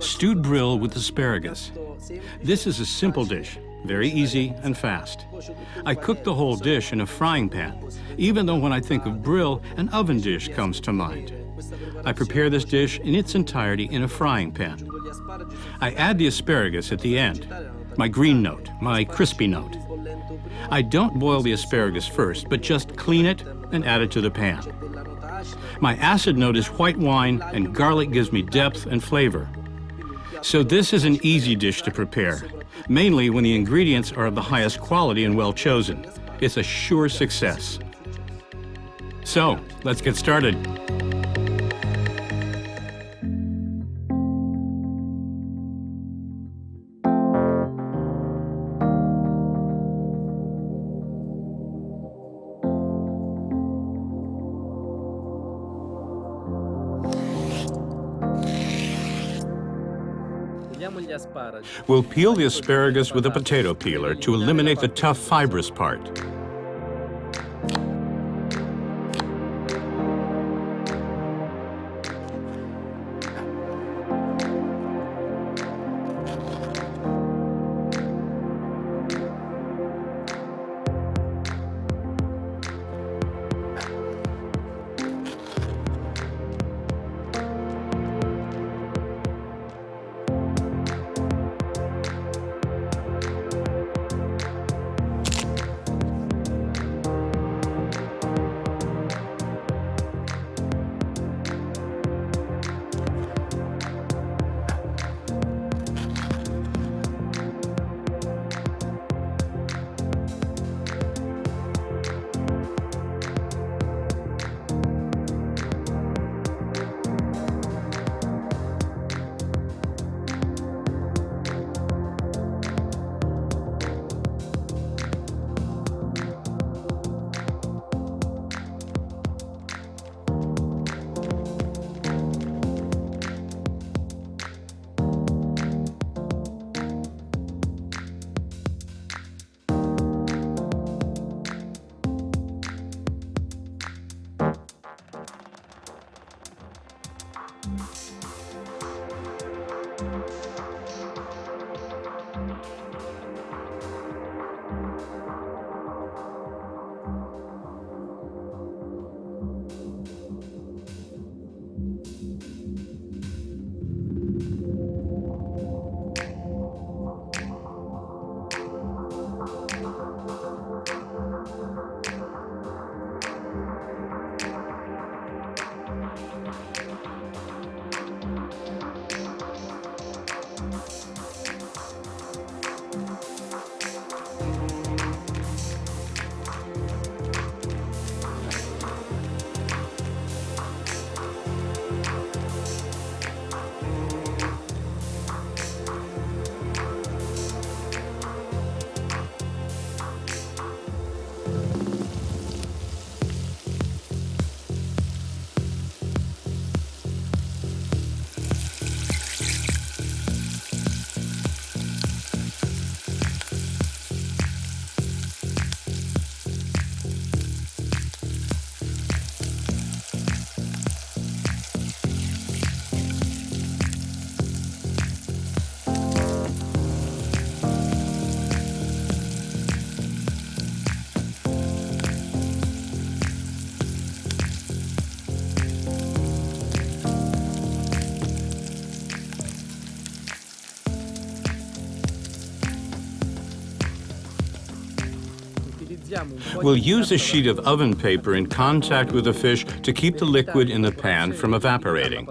Stewed brill with asparagus. This is a simple dish, very easy and fast. I cook the whole dish in a frying pan, even though when I think of brill, an oven dish comes to mind. I prepare this dish in its entirety in a frying pan. I add the asparagus at the end, my green note, my crispy note. I don't boil the asparagus first, but just clean it and add it to the pan. My acid note is white wine, and garlic gives me depth and flavor. So this is an easy dish to prepare, mainly when the ingredients are of the highest quality and well chosen. It's a sure success. So, let's get started. We'll peel the asparagus with a potato peeler to eliminate the tough fibrous part. We'll use a sheet of oven paper in contact with the fish to keep the liquid in the pan from evaporating.